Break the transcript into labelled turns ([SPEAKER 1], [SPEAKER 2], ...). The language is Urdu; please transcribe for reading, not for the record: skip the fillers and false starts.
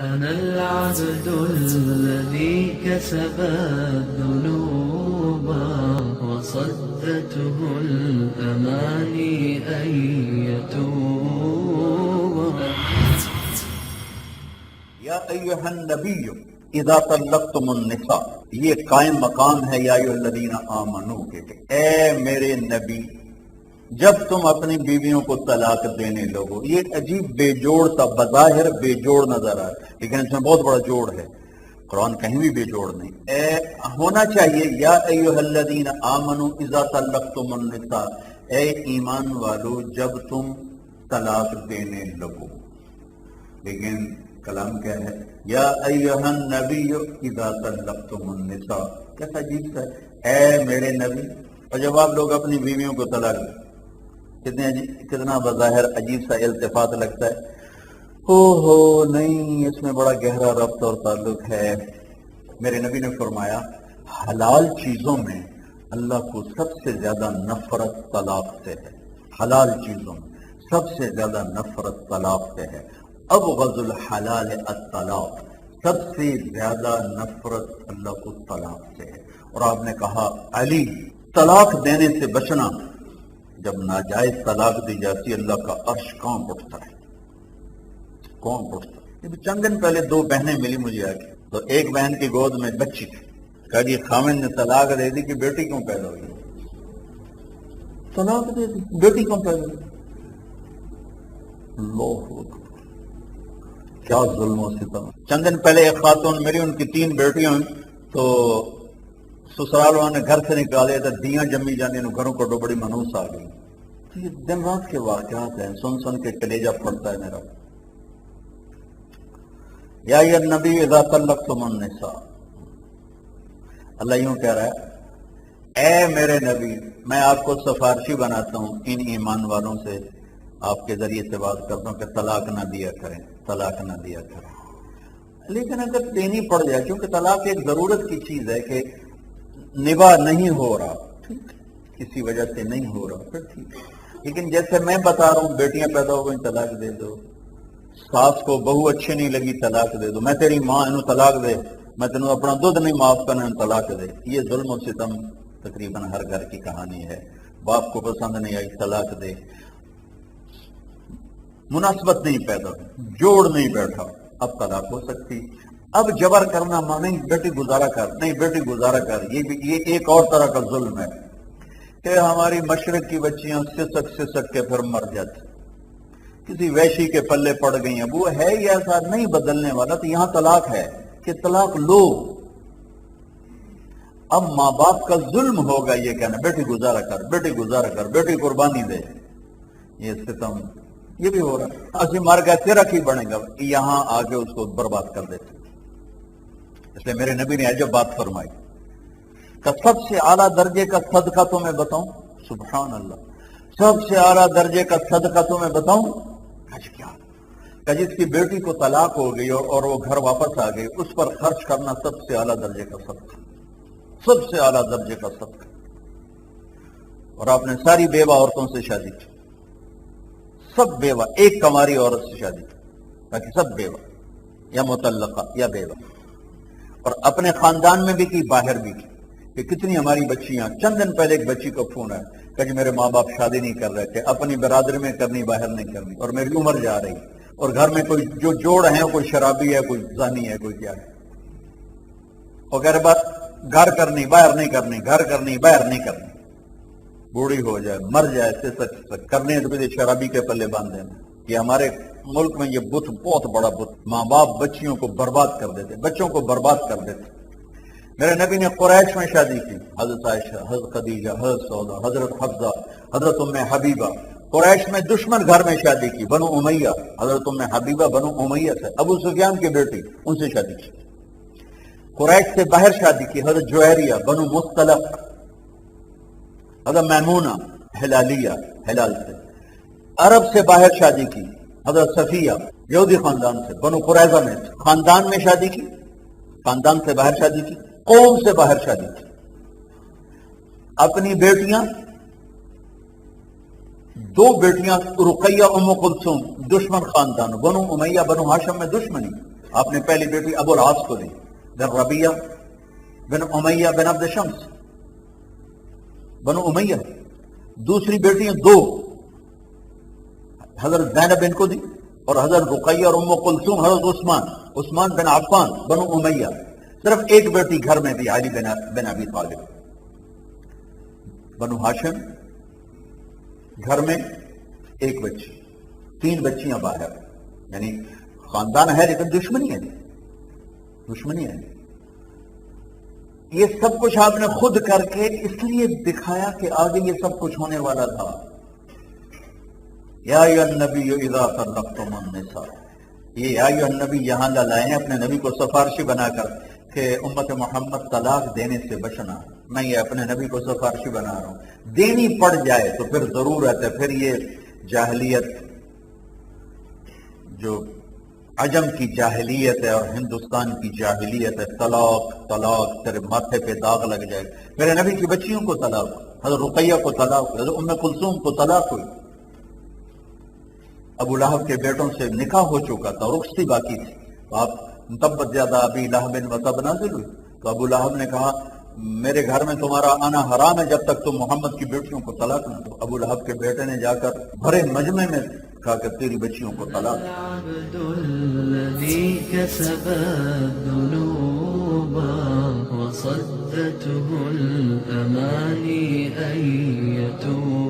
[SPEAKER 1] أنا العبد الذي كسب الذنوب وصدته الأماني أن يتوب.
[SPEAKER 2] یا ایھا النبی اذا طلقتم النساء، یہ قائم مقام ہے یا ایھا الذین آمنو کے کہ اے میرے نبی جب تم اپنی بیویوں کو طلاق دینے لگو. یہ عجیب بے جوڑ سا بظاہر بے جوڑ نظر آئے، لیکن اس میں بہت بڑا جوڑ ہے. قرآن کہیں بھی بے جوڑ نہیں. اے ہونا چاہیے یا ایھا الذین آمنو اذا طلقتم النساء، اے ایمان والو جب تم طلاق دینے لگو. لیکن کلام کیا ہے؟ یا ایھا النبی اذا طلقتم النساء. کیسا عجیب سا ہے، اے میرے نبی. اور جب آپ لوگ اپنی بیویوں کو طلاق دیں، کتنا بظاہر عجیب سا التفات لگتا ہے. ہو نہیں، اس میں بڑا گہرا ربط اور تعلق ہے. میرے نبی نے فرمایا حلال چیزوں میں اللہ کو سب سے زیادہ نفرت طلاق سے ہے. حلال چیزوں میں سب سے زیادہ نفرت طلاق سے ہے. ابغض الحلال الطلاق، سب سے زیادہ نفرت اللہ کو طلاق سے ہے. اور آپ نے کہا علی طلاق دینے سے بچنا. جب ناجائز طلاق دی جاتی اللہ کا عرش کانپ اٹھتا ہے، کانپ اٹھتا ہے. چند دن پہلے دو بہنیں ملی مجھے آ کے، تو ایک بہن کی گود میں بچی تھی. کہا جی خامن نے طلاق دے دی کہ بیٹی کیوں پیدا ہوئی؟ طلاق دے دی، بیٹی کیوں پیدا ہوئی؟ اللہ اکبر، کیا ظلم و ستم. چند دن پہلے ایک خاتون میری، ان کی 3 بیٹیاں ہیں، تو سسرال والوں نے گھر سے نکالے تو دیاں جمی جانے گھروں کو بڑی منوس آ گئی. یہ دن رات کے واقعات ہیں، سن کے کلیجہ پھٹتا ہے میرا. یا ایھا النبی اذا طلقتم النساء، اللہ یوں کہہ رہا ہے اے میرے نبی میں آپ کو سفارشی بناتا ہوں، ان ایمان والوں سے آپ کے ذریعے سے بات کرتا ہوں کہ طلاق نہ دیا کریں، طلاق نہ دیا کریں. لیکن اگر دینی پڑ جائے، کیونکہ طلاق ایک ضرورت کی چیز ہے کہ نباہ نہیں ہو رہا، کسی وجہ سے نہیں ہو رہا، پھر ٹھیک. لیکن جیسے میں بتا رہا ہوں بیٹیاں پیدا ہو گئی طلاق دے دو، ساس کو بہو اچھی نہیں لگی طلاق دے دو، میں تیری ماں انہوں طلاق دے، میں تینوں اپنا دودھ نہیں معاف کرنا طلاق دے. یہ ظلم و ستم تقریباً ہر گھر کی کہانی ہے. باپ کو پسند نہیں آئی طلاق دے، مناسبت نہیں پیدا، جوڑ نہیں بیٹھا، اب طلاق ہو سکتی. اب جبر کرنا نہیں بیٹی گزارا کر، نہیں بیٹی گزارا کر، یہ ایک اور طرح کا ظلم ہے کہ ہماری مشرق کی بچیاں سسک کے پھر مر جاتی، کسی ویشی کے پلے پڑ گئی ہیں. وہ ہے ہی ایسا نہیں بدلنے والا. تو یہاں طلاق ہے کہ طلاق لو. اب ماں باپ کا ظلم ہوگا یہ کہنا بیٹی گزارا کر، بیٹی گزارا کر، بیٹی قربانی دے. یہ ستم یہ بھی ہو رہا ہے. اسی مر گئے تیرا کی بنے گا، یہاں آگے اس کو برباد کر دیتے. اس لیے میرے نبی نے عجب بات فرمائی کہ سب سے اعلیٰ درجے کا صدقہ تمہیں بتاؤں. سبحان اللہ، سب سے اعلیٰ درجے کا صدقہ تمہیں بتاؤں. کیا کہ جس کی بیٹی کو طلاق ہو گئی اور وہ گھر واپس آ گئی، اس پر خرچ کرنا سب سے اعلیٰ درجے کا صدقہ، سب سے اعلیٰ درجے کا صدقہ. اور آپ نے ساری بیوہ عورتوں سے شادی کی، سب بیوہ، ایک کماری عورت سے شادی کی، باقی سب بیوہ یا مطلقہ یا بیوہ. اور اپنے خاندان میں بھی کی، باہر بھی کی. کہ کتنی ہماری بچیاں، چند دن پہلے ایک بچی کو فون ہے کہ جی میرے ماں باپ شادی نہیں کر رہے تھے، اپنی برادری میں کرنی، باہر نہیں کرنی، اور میری عمر جا رہی، اور گھر میں کوئی جو جوڑ ہیں، کوئی شرابی ہے، کوئی زانی ہے، کوئی کیا ہے، اور کہہ رہے بات گھر کرنی، باہر نہیں کرنی، گھر کرنی، باہر نہیں کرنی. بوڑھی ہو جائے، مر جائے، کرنے تو شرابی کے پلے باندھ دینا. یہ ہمارے ملک میں یہ بت بہت بڑا بت، ماں باپ بچیوں کو برباد کر دیتے، بچوں کو برباد کر دیتے. میرے نبی نے قریش میں شادی کی، حضرت عائشہ، حضرت خدیجہ، حضرت سودا، حضرت حفصہ، حضرت ام حبیبہ. قریش میں دشمن گھر میں شادی کی، بنو امیہ، حضرت ام حبیبہ بنو امیہ سے، ابو سفیان کی بیٹی، ان سے شادی کی. قریش سے باہر شادی کی، حضرت جویریہ بنو مصطلق، حضرت میمونہ ہلالیہ، ہلال سے. عرب سے باہر شادی کی، حضرت صفیہ یہودی خاندان سے، بنو قریظہ میں خاندان میں شادی کی، خاندان سے باہر شادی کی، قوم سے باہر شادی کی. اپنی بیٹیاں، 2 بیٹیاں رقیہ ام کلثوم، دشمن خاندان، بنو امیہ بنو ہاشم میں دشمنی، آپ نے پہلی بیٹی ابو العاص کو دی، بن ربیہ بن امیہ بن عبد شمس، بنو امیہ۔ دوسری بیٹیاں دو حضرت زینب ان کو دی، اور حضرت رقیہ اور ام کلثوم حضرت عثمان بن عفان بنو امیہ۔ صرف ایک بیٹی گھر میں تھی، علی بن ابی طالب۔ بنو ہاشم گھر میں ایک بچی، 3 بچیاں باہر، یعنی خاندان ہے لیکن دشمنی ہے، دشمنی ہے۔ یہ سب کچھ آپ نے خود کر کے اس لیے دکھایا کہ آگے یہ سب کچھ ہونے والا تھا۔ یا ایھا النبی اذا طلقتم النساء، یہ یا ایھا النبی یہاں لائے ہیں اپنے نبی کو سفارشی بنا کر کہ امت محمد طلاق دینے سے بچنا۔ میں یہ اپنے نبی کو سفارشی بنا رہا ہوں، دینی پڑ جائے تو پھر ضرورت ہے، پھر یہ جاہلیت جو عجم کی جاہلیت ہے اور ہندوستان کی جاہلیت ہے، طلاق طلاق، تیرے ماتھے پہ داغ لگ جائے۔ میرے نبی کی بچیوں کو طلاق، حضرت رقیہ کو طلاق، حضرت ام کلثوم کو طلاق ہوئی۔ ابو لہب کے بیٹوں سے نکاح ہو چکا تھا، رخصتی باقی تھی، تو آپ تبت زیادہ ابی لہب وتب نازل ہوئی، تو ابو لہب نے کہا میرے گھر میں تمہارا آنا حرام ہے جب تک تم محمد کی بیٹیوں کو طلاق نہ دو۔ ابو لہب کے بیٹے نے جا کر بھرے مجمع میں کہا کہ تیری بچیوں کو طلاق۔
[SPEAKER 1] العبد الذي كسب الذنوب وصدته الأماني أن يتوب